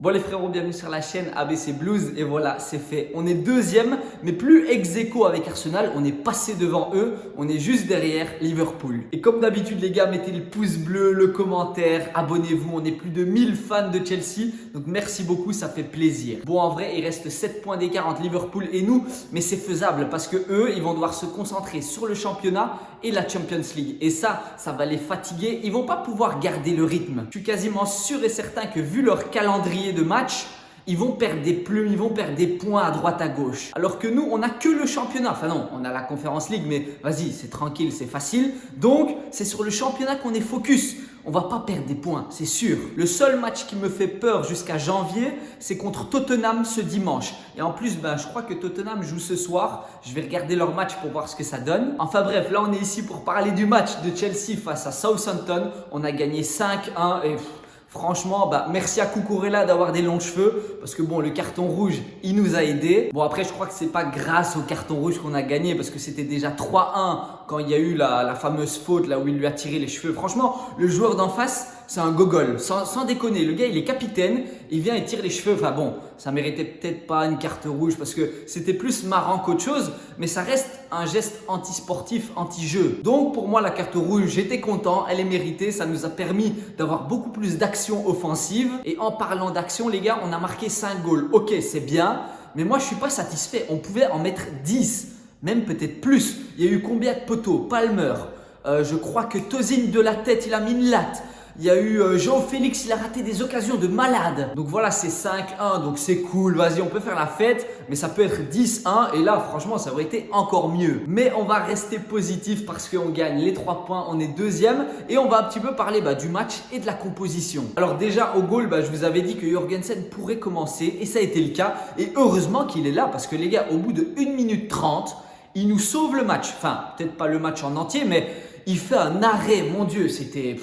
Bon les frérots, bienvenue sur la chaîne ABC Blues et voilà, c'est fait. On est deuxième, mais plus ex-aequo avec Arsenal, on est passé devant eux, on est juste derrière Liverpool. Et comme d'habitude les gars, mettez le pouce bleu, le commentaire, abonnez-vous, on est plus de 1000 fans de Chelsea, donc merci beaucoup, ça fait plaisir. Bon en vrai, il reste 7 points d'écart entre Liverpool et nous, mais c'est faisable parce que eux, ils vont devoir se concentrer sur le championnat et la Champions League. Et ça va les fatiguer, ils vont pas pouvoir garder le rythme. Je suis quasiment sûr et certain que vu leur calendrier de match, ils vont perdre des plumes, ils vont perdre des points à droite à gauche. Alors que nous, on n'a que le championnat. Enfin non, on a la Conference League, mais vas-y, c'est tranquille, c'est facile. Donc, c'est sur le championnat qu'on est focus. On va pas perdre des points, c'est sûr. Le seul match qui me fait peur jusqu'à janvier, c'est contre Tottenham ce dimanche. Et en plus, je crois que Tottenham joue ce soir. Je vais regarder leur match pour voir ce que ça donne. Enfin bref, là on est ici pour parler du match de Chelsea face à Southampton. On a gagné 5-1 et... franchement, merci à Cucurella d'avoir des longs cheveux parce que bon, le carton rouge, il nous a aidés. Bon, après, je crois que c'est pas grâce au carton rouge qu'on a gagné parce que c'était déjà 3-1 quand il y a eu la fameuse faute là où il lui a tiré les cheveux. Franchement, le joueur d'en face, c'est un gogol. Sans déconner, le gars, il est capitaine, il vient et tire les cheveux. Enfin bon, ça méritait peut-être pas une carte rouge parce que c'était plus marrant qu'autre chose, mais ça reste un geste anti-sportif, anti-jeu. Donc pour moi, la carte rouge, j'étais content, elle est méritée. Ça nous a permis d'avoir beaucoup plus d'action offensive. Et en parlant d'action, les gars, on a marqué 5 goals. Ok, c'est bien, mais moi, je suis pas satisfait. On pouvait en mettre 10, même peut-être plus. Il y a eu combien de poteaux? Palmer, je crois que Tosin de la tête, il a mis une latte. Il y a eu João Félix, il a raté des occasions de malade. Donc voilà, c'est 5-1, donc c'est cool. Vas-y, on peut faire la fête, mais ça peut être 10-1. Et là, franchement, ça aurait été encore mieux. Mais on va rester positif parce qu'on gagne les 3 points, on est deuxième. Et on va un petit peu parler du match et de la composition. Alors déjà, au goal, je vous avais dit que Jorgensen pourrait commencer. Et ça a été le cas. Et heureusement qu'il est là parce que les gars, au bout de 1 minute 30, il nous sauve le match. Enfin, peut-être pas le match en entier, mais il fait un arrêt. Mon Dieu, c'était...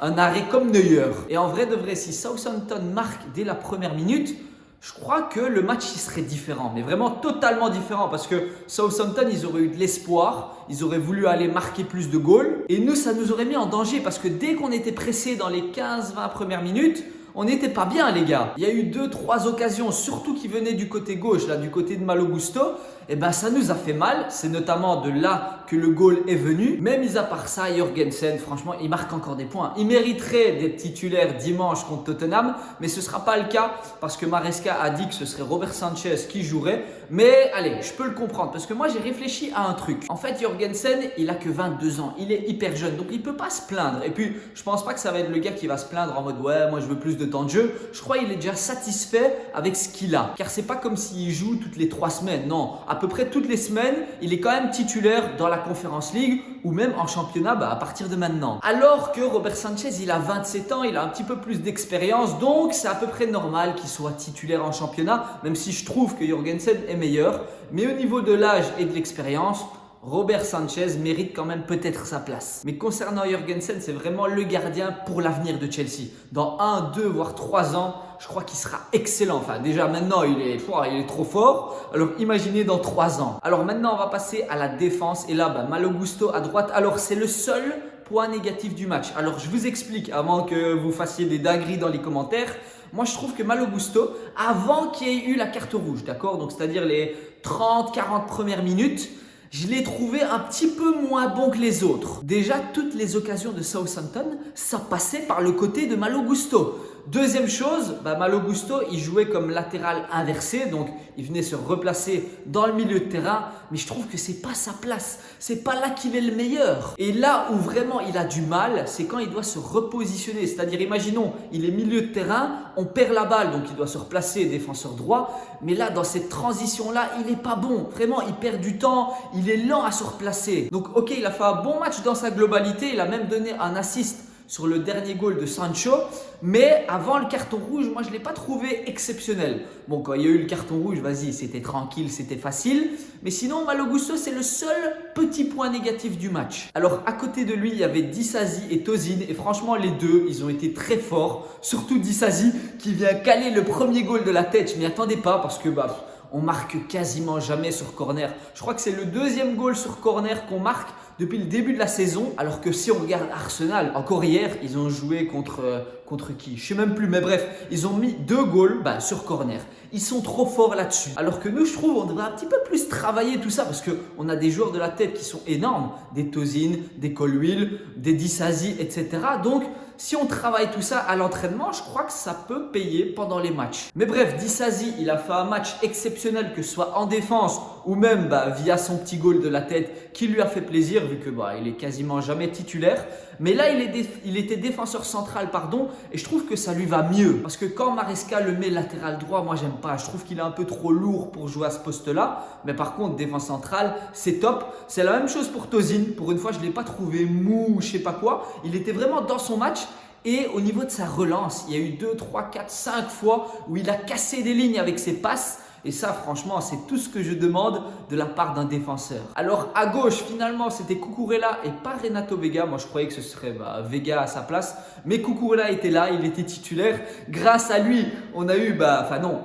un arrêt comme Neuer. Et en vrai de vrai, si Southampton marque dès la première minute, je crois que le match il serait différent. Mais vraiment totalement différent parce que Southampton, ils auraient eu de l'espoir. Ils auraient voulu aller marquer plus de goals. Et nous, ça nous aurait mis en danger parce que dès qu'on était pressé dans les 15-20 premières minutes, on n'était pas bien les gars. Il y a eu 2-3 occasions, surtout qui venaient du côté gauche, là du côté de Malo Gusto. Et ça nous a fait mal. C'est notamment de là que le goal est venu. Mais mis à part ça, Jorgensen, franchement, il marque encore des points. Il mériterait d'être titulaire dimanche contre Tottenham, mais ce ne sera pas le cas parce que Maresca a dit que ce serait Robert Sanchez qui jouerait. Mais allez, je peux le comprendre parce que moi j'ai réfléchi à un truc. En fait, Jorgensen, il a que 22 ans. Il est hyper jeune, donc il ne peut pas se plaindre. Et puis, je pense pas que ça va être le gars qui va se plaindre en mode ouais, moi je veux plus de temps de jeu. Je crois qu'il est déjà satisfait avec ce qu'il a. Car c'est pas comme s'il joue toutes les 3 semaines. Non, à peu près toutes les semaines, il est quand même titulaire dans la Conference League ou même en championnat à partir de maintenant. Alors que Robert Sanchez, il a 27 ans, il a un petit peu plus d'expérience, donc c'est à peu près normal qu'il soit titulaire en championnat, même si je trouve que Jorgensen est meilleur. Mais au niveau de l'âge et de l'expérience, Robert Sanchez mérite quand même peut-être sa place. Mais concernant Jorgensen, c'est vraiment le gardien pour l'avenir de Chelsea. Dans 1, 2, voire 3 ans, je crois qu'il sera excellent. Enfin, déjà maintenant, il est trop fort. Alors, imaginez dans 3 ans. Alors maintenant, on va passer à la défense. Et là, Malo Gusto à droite. Alors, c'est le seul point négatif du match. Alors, je vous explique avant que vous fassiez des dingueries dans les commentaires. Moi, je trouve que Malo Gusto, avant qu'il y ait eu la carte rouge, d'accord? Donc, c'est-à-dire les 30-40 premières minutes, je l'ai trouvé un petit peu moins bon que les autres. Déjà, toutes les occasions de Southampton, ça passait par le côté de Malo Gusto. Deuxième chose, Malo Gusto, il jouait comme latéral inversé, donc il venait se replacer dans le milieu de terrain, mais je trouve que c'est pas sa place, c'est pas là qu'il est le meilleur. Et là où vraiment il a du mal, c'est quand il doit se repositionner, c'est-à-dire imaginons, il est milieu de terrain, on perd la balle, donc il doit se replacer défenseur droit, mais là dans cette transition-là, il est pas bon, vraiment il perd du temps, il est lent à se replacer. Donc ok, il a fait un bon match dans sa globalité, il a même donné un assist sur le dernier goal de Sancho, mais avant le carton rouge, moi je ne l'ai pas trouvé exceptionnel. Bon, quand il y a eu le carton rouge, vas-y, c'était tranquille, c'était facile, mais sinon Malo Gusto, c'est le seul petit point négatif du match. Alors à côté de lui, il y avait Disasi et Tosin, et franchement les deux, ils ont été très forts, surtout Disasi qui vient caler le premier goal de la tête. Je m'y attendais pas parce que on marque quasiment jamais sur corner. Je crois que c'est le deuxième goal sur corner qu'on marque depuis le début de la saison. Alors que si on regarde Arsenal, encore hier, ils ont joué contre contre qui? Je sais même plus, mais bref, ils ont mis 2 goals sur corner. Ils sont trop forts là-dessus. Alors que nous, je trouve, on devrait un petit peu plus travailler tout ça parce qu'on a des joueurs de la tête qui sont énormes. Des Tosin, des Colwill, des Disasi, etc. Donc, si on travaille tout ça à l'entraînement, je crois que ça peut payer pendant les matchs. Mais bref, Disasi, il a fait un match exceptionnel, que ce soit en défense ou même via son petit goal de la tête qui lui a fait plaisir vu que il est quasiment jamais titulaire. Mais là, il était défenseur central, et je trouve que ça lui va mieux. Parce que quand Maresca le met latéral droit, moi j'aime pas. Je trouve qu'il est un peu trop lourd pour jouer à ce poste-là. Mais par contre, défense centrale, c'est top. C'est la même chose pour Tosin. Pour une fois, je ne l'ai pas trouvé mou ou je sais pas quoi. Il était vraiment dans son match. Et au niveau de sa relance, il y a eu 2, 3, 4, 5 fois où il a cassé des lignes avec ses passes. Et ça, franchement, c'est tout ce que je demande de la part d'un défenseur. Alors, à gauche, finalement, c'était Cucurella et pas Renato Vega. Moi, je croyais que ce serait Vega à sa place. Mais Cucurella était là, il était titulaire. Grâce à lui, on a eu,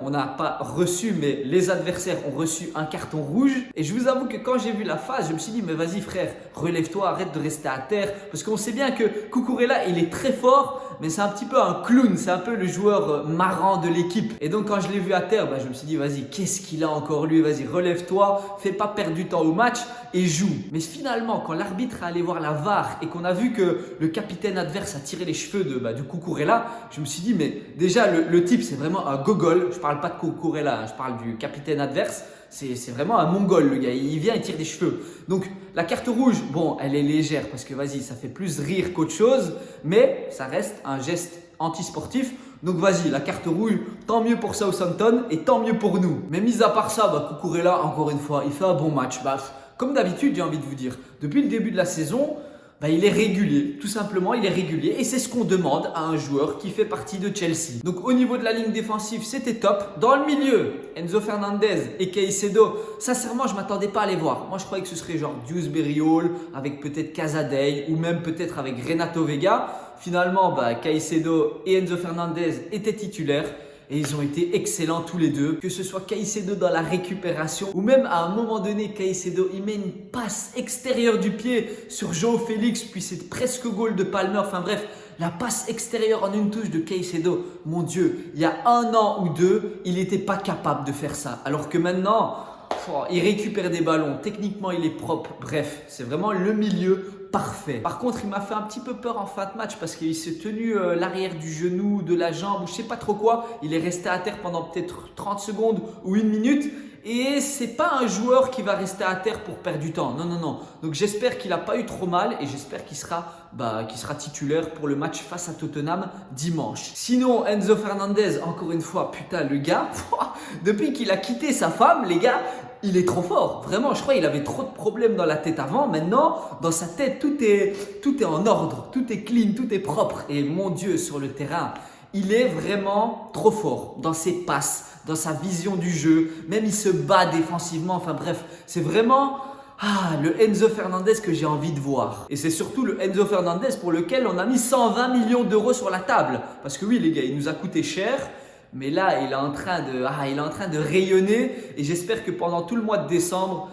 on n'a pas reçu, mais les adversaires ont reçu un carton rouge. Et je vous avoue que quand j'ai vu la phase, je me suis dit, mais vas-y frère, relève-toi, arrête de rester à terre. Parce qu'on sait bien que Cucurella, il est très fort, mais c'est un petit peu un clown. C'est un peu le joueur marrant de l'équipe. Et donc, quand je l'ai vu à terre, je me suis dit, vas-y, qu'est-ce qu'il a encore lui? Vas-y, relève-toi, fais pas perdre du temps au match et joue. Mais finalement, quand l'arbitre est allé voir la VAR et qu'on a vu que le capitaine adverse a tiré les cheveux du Cucurella, je me suis dit, mais déjà, le type, c'est vraiment un gogol. Je parle pas de Cucurella, je parle du capitaine adverse. C'est vraiment un mongol, le gars. Il vient et tire des cheveux. Donc, la carte rouge, elle est légère parce que, vas-y, ça fait plus rire qu'autre chose. Mais ça reste un geste antisportif. Donc vas-y, la carte rouge, tant mieux pour Southampton et tant mieux pour nous. Mais mis à part ça, Cucurella, encore une fois, il fait un bon match. Comme d'habitude, j'ai envie de vous dire, depuis le début de la saison, il est régulier. Tout simplement, il est régulier. Et c'est ce qu'on demande à un joueur qui fait partie de Chelsea. Donc au niveau de la ligne défensive, c'était top. Dans le milieu, Enzo Fernandez et Caicedo, sincèrement, je ne m'attendais pas à les voir. Moi, je croyais que ce serait genre Dewsbury Hall avec peut-être Casadei ou même peut-être avec Renato Vega. Finalement, Caicedo et Enzo Fernandez étaient titulaires. Et ils ont été excellents tous les deux. Que ce soit Caicedo dans la récupération ou même à un moment donné, Caicedo, il met une passe extérieure du pied sur João Félix. Puis c'est presque goal de Palmer. Enfin bref, la passe extérieure en une touche de Caicedo. Mon Dieu, il y a 1 an ou 2, il n'était pas capable de faire ça. Alors que maintenant, il récupère des ballons. Techniquement, il est propre. Bref, c'est vraiment le milieu parfait. Par contre, il m'a fait un petit peu peur en fin de match parce qu'il s'est tenu l'arrière du genou, de la jambe ou je sais pas trop quoi. Il est resté à terre pendant peut-être 30 secondes ou 1 minute. Et c'est pas un joueur qui va rester à terre pour perdre du temps. Non, non, non. Donc j'espère qu'il n'a pas eu trop mal et j'espère qu'il sera titulaire pour le match face à Tottenham dimanche. Sinon, Enzo Fernandez, encore une fois, putain, le gars, depuis qu'il a quitté sa femme, les gars, il est trop fort. Vraiment, je crois qu'il avait trop de problèmes dans la tête avant. Maintenant, dans sa tête, tout est en ordre, tout est clean, tout est propre. Et mon Dieu, sur le terrain, il est vraiment trop fort dans ses passes, dans sa vision du jeu. Même il se bat défensivement. Enfin bref, c'est vraiment le Enzo Fernandez que j'ai envie de voir. Et c'est surtout le Enzo Fernandez pour lequel on a mis 120 millions d'euros sur la table. Parce que oui, les gars, il nous a coûté cher. Mais là, il est en train de rayonner et j'espère que pendant tout le mois de décembre,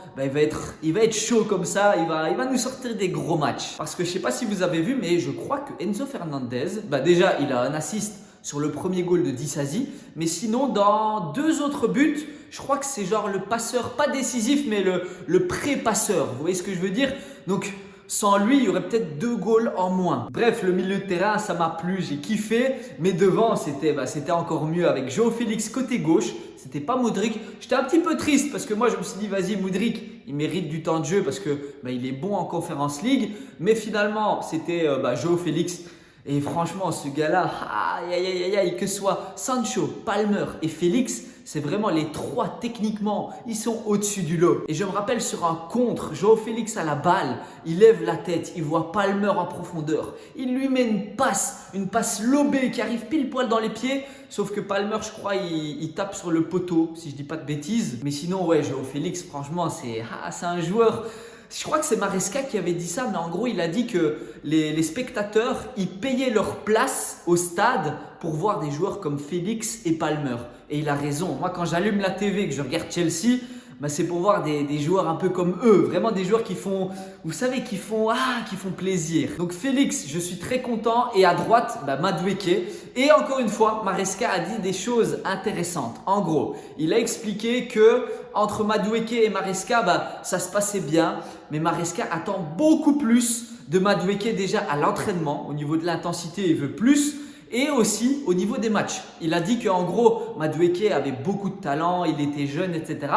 il va être chaud comme ça. Il va nous sortir des gros matchs. Parce que je ne sais pas si vous avez vu, mais je crois que Enzo Fernandez, déjà, il a un assist sur le premier goal de Disasi. Mais sinon, dans 2 autres buts, je crois que c'est genre le passeur, pas décisif, mais le pré-passeur. Vous voyez ce que je veux dire? Donc, sans lui, il y aurait peut-être 2 goals en moins. Bref, le milieu de terrain, ça m'a plu, j'ai kiffé. Mais devant, c'était encore mieux avec João Félix côté gauche. C'était pas Mudryk. J'étais un petit peu triste parce que moi, je me suis dit, vas-y, Mudryk, il mérite du temps de jeu parce que il est bon en Conference League. Mais finalement, c'était João Félix. Et franchement, ce gars-là, que ce soit Sancho, Palmer et Félix, c'est vraiment les 3 techniquement, ils sont au-dessus du lot. Et je me rappelle sur un contre, João Félix à la balle, il lève la tête, il voit Palmer en profondeur. Il lui met une passe lobée qui arrive pile poil dans les pieds. Sauf que Palmer, je crois, il tape sur le poteau, si je dis pas de bêtises. Mais sinon, ouais, João Félix, franchement, c'est un joueur. Je crois que c'est Maresca qui avait dit ça, mais en gros, il a dit que les spectateurs, ils payaient leur place au stade pour voir des joueurs comme Félix et Palmer. Et il a raison. Moi, quand j'allume la TV et que je regarde Chelsea, bah, c'est pour voir des joueurs un peu comme eux, vraiment des joueurs qui font, vous savez, qui font plaisir. Donc Félix, je suis très content et à droite, bah, Madueke. Et encore une fois, Maresca a dit des choses intéressantes. En gros, il a expliqué que entre Madueke et Maresca, bah, ça se passait bien, mais Maresca attend beaucoup plus de Madueke déjà à l'entraînement. Au niveau de l'intensité, il veut plus. Et aussi au niveau des matchs. Il a dit qu'en gros, Madueke avait beaucoup de talent, il était jeune, etc.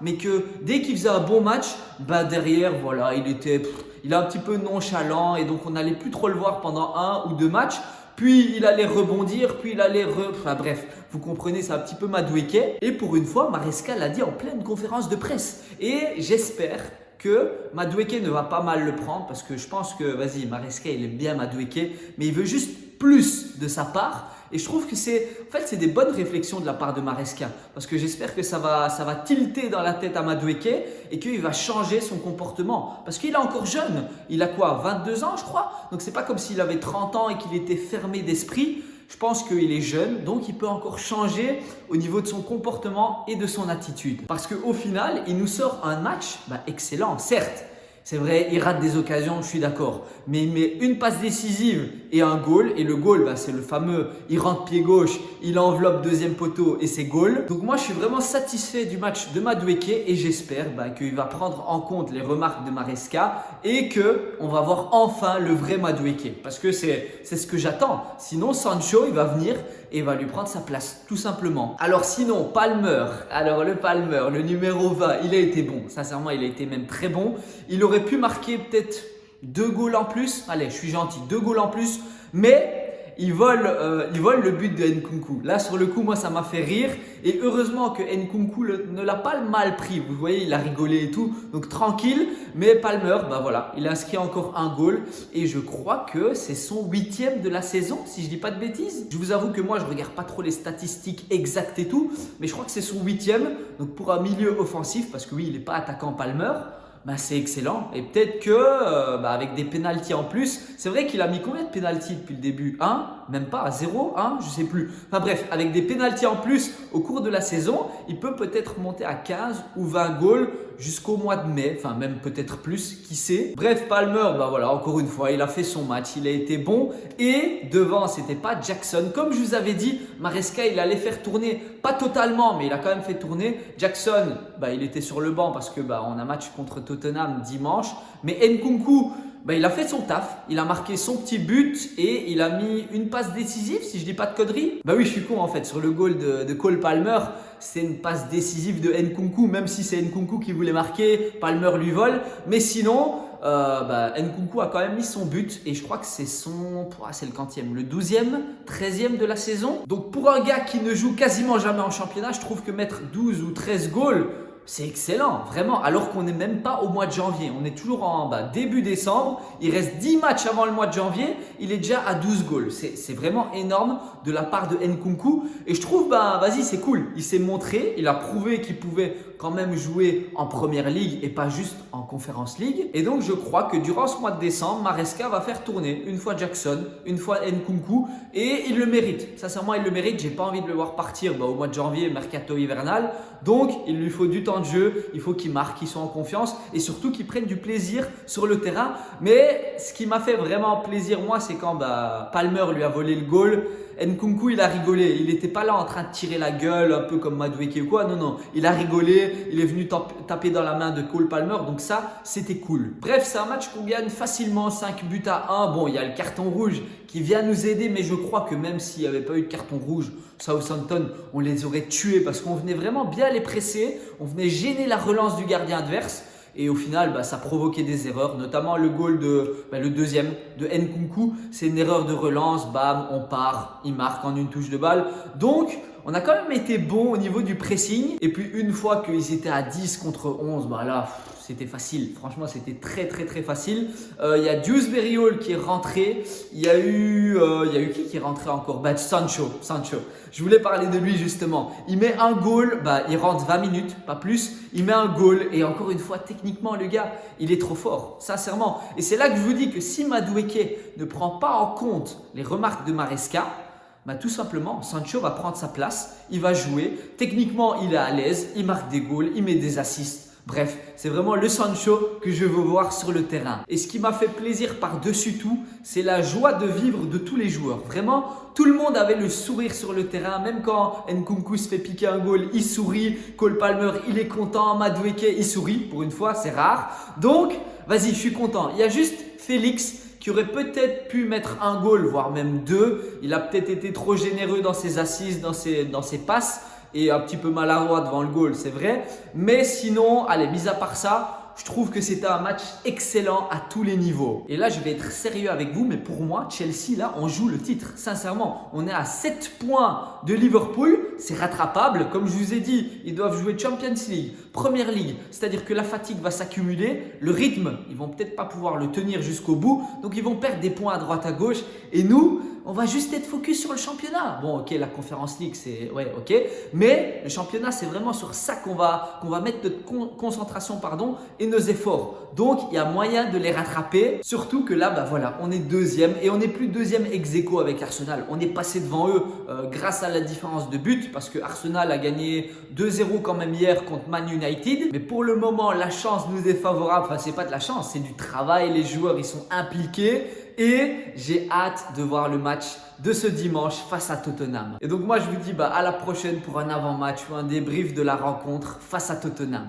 Mais que dès qu'il faisait un bon match, bah derrière, voilà, il est un petit peu nonchalant et donc on n'allait plus trop le voir pendant 1 ou 2 matchs. Puis il allait rebondir, puis il allait Enfin bref, vous comprenez, c'est un petit peu Madueke. Et pour une fois, Maresca l'a dit en pleine conférence de presse. Et j'espère que Madueke ne va pas mal le prendre parce que je pense que, vas-y, Maresca, il aime bien Madueke, mais il veut juste plus de sa part. Et je trouve que c'est des bonnes réflexions de la part de Maresca parce que j'espère que ça va tilter dans la tête à Madueke et qu'il va changer son comportement parce qu'il est encore jeune. Il a quoi, 22 ans je crois? Donc c'est pas comme s'il avait 30 ans et qu'il était fermé d'esprit. Je pense qu'il est jeune, donc il peut encore changer au niveau de son comportement et de son attitude. Parce qu'au final, il nous sort un match excellent, certes. C'est vrai, il rate des occasions, je suis d'accord. Mais il met une passe décisive et un goal. Et le goal, c'est le fameux, il rentre pied gauche, il enveloppe deuxième poteau et c'est goal. Donc moi, je suis vraiment satisfait du match de Madueke et j'espère qu'il va prendre en compte les remarques de Maresca et qu'on va voir enfin le vrai Madueke. Parce que c'est ce que j'attends. Sinon, Sancho, il va venir et va lui prendre sa place, tout simplement. Alors sinon, Palmer. Alors le Palmer, le numéro 20, il a été bon. Sincèrement, il a été même très bon. Il aurait pu marquer peut-être 2 goals en plus. Allez, je suis gentil, 2 goals en plus. Mais il vole le but de Nkunku. Là, sur le coup, moi, ça m'a fait rire. Et heureusement que Nkunku ne l'a pas mal pris. Vous voyez, il a rigolé et tout. Donc, tranquille. Mais Palmer, voilà, il a inscrit encore un goal. Et je crois que c'est son 8e de la saison, si je dis pas de bêtises. Je vous avoue que moi, je regarde pas trop les statistiques exactes et tout. Mais je crois que c'est son 8e. Donc, pour un milieu offensif, parce que oui, il n'est pas attaquant Palmer. C'est excellent et peut-être que avec des pénaltys en plus, c'est vrai qu'il a mis combien de pénaltys depuis le début? 1, même pas 0, 1, je sais plus. Enfin bref, avec des pénaltys en plus au cours de la saison, il peut peut-être monter à 15 ou 20 goals jusqu'au mois de mai, enfin même peut-être plus, qui sait. Bref, Palmer, voilà, encore une fois, il a fait son match, il a été bon et devant, c'était pas Jackson. Comme je vous avais dit, Maresca, il allait faire tourner, pas totalement, mais il a quand même fait tourner. Jackson, il était sur le banc parce que on a match contre Tottenham dimanche, mais Nkunku, il a fait son taf, il a marqué son petit but et il a mis une passe décisive, si je dis pas de conneries. Oui, je suis con en fait, sur le goal de Cole Palmer, c'est une passe décisive de Nkunku, même si c'est Nkunku qui voulait marquer, Palmer lui vole. Mais sinon, Nkunku a quand même mis son but et je crois que c'est le quantième, le 12e, 13e de la saison. Donc pour un gars qui ne joue quasiment jamais en championnat, je trouve que mettre 12 ou 13 goals, c'est excellent, vraiment, alors qu'on n'est même pas au mois de janvier. On est toujours en début décembre. Il reste 10 matchs avant le mois de janvier. Il est déjà à 12 goals. C'est vraiment énorme de la part de Nkunku. Et je trouve, vas-y, c'est cool. Il s'est montré, il a prouvé qu'il pouvait quand même jouer en Première Ligue et pas juste en Conference League. Et donc, je crois que durant ce mois de décembre, Maresca va faire tourner une fois Jackson, une fois Nkunku. Et il le mérite. Sincèrement, il le mérite. J'ai pas envie de le voir partir au mois de janvier, mercato hivernal. Donc, il lui faut du temps de jeu. Il faut qu'il marque, qu'il soit en confiance et surtout qu'il prenne du plaisir sur le terrain. Mais ce qui m'a fait vraiment plaisir, moi, c'est quand Palmer lui a volé le goal. Nkunku, il a rigolé. Il n'était pas là en train de tirer la gueule, un peu comme Madueke ou quoi. Non. Il a rigolé. Il est venu taper dans la main de Cole Palmer. Donc ça, c'était cool. Bref, c'est un match qu'on gagne facilement 5 buts à 1. Bon, il y a le carton rouge qui vient nous aider. Mais je crois que même s'il n'y avait pas eu de carton rouge, Southampton, on les aurait tués parce qu'on venait vraiment bien les presser. On venait gêner la relance du gardien adverse. Et au final, ça provoquait des erreurs, notamment le goal le deuxième de Nkunku. C'est une erreur de relance, bam, on part, il marque en une touche de balle. Donc, on a quand même été bon au niveau du pressing. Et puis, une fois qu'ils étaient à 10 contre 11, là, c'était facile. Franchement, c'était très, très, très facile. Il y a Dewsbury Hall qui est rentré. Il y a eu qui est rentré encore? Sancho. Je voulais parler de lui justement. Il met un goal, il rentre 20 minutes, pas plus. Il met un goal et encore une fois, techniquement, le gars, il est trop fort, sincèrement. Et c'est là que je vous dis que si Madueke ne prend pas en compte les remarques de Maresca, Bah, tout simplement, Sancho va prendre sa place, il va jouer. Techniquement, il est à l'aise, il marque des goals, il met des assists. Bref, c'est vraiment le Sancho que je veux voir sur le terrain. Et ce qui m'a fait plaisir par-dessus tout, c'est la joie de vivre de tous les joueurs. Vraiment, tout le monde avait le sourire sur le terrain. Même quand Nkunku se fait piquer un goal, il sourit. Cole Palmer, il est content. Madueke, il sourit. Pour une fois, c'est rare. Donc, vas-y, je suis content. Il y a juste Félix qui aurait peut-être pu mettre un goal, voire même deux. Il a peut-être été trop généreux dans ses assists, dans ses passes. Et un petit peu maladroit devant le goal, c'est vrai. Mais sinon, allez, mis à part ça, je trouve que c'était un match excellent à tous les niveaux. Et là, je vais être sérieux avec vous, mais pour moi, Chelsea, là, on joue le titre. Sincèrement, on est à 7 points de Liverpool. C'est rattrapable. Comme je vous ai dit, ils doivent jouer Champions League, Première League. C'est-à-dire que la fatigue va s'accumuler. Le rythme, ils vont peut-être pas pouvoir le tenir jusqu'au bout. Donc, ils vont perdre des points à droite, à gauche. Et nous, on va juste être focus sur le championnat. Bon, ok, la Conference League, c'est… Ouais, ok. Mais le championnat, c'est vraiment sur ça qu'on va mettre notre concentration et nos efforts. Donc, il y a moyen de les rattraper. Surtout que là, bah voilà, on est deuxième et on n'est plus deuxième ex-aequo avec Arsenal. On est passé devant eux grâce à la différence de but parce que Arsenal a gagné 2-0 quand même hier contre Man United. Mais pour le moment, la chance nous est favorable. Enfin, c'est pas de la chance, c'est du travail. Les joueurs, ils sont impliqués. Et j'ai hâte de voir le match de ce dimanche face à Tottenham. Et donc moi je vous dis à la prochaine pour un avant-match ou un débrief de la rencontre face à Tottenham.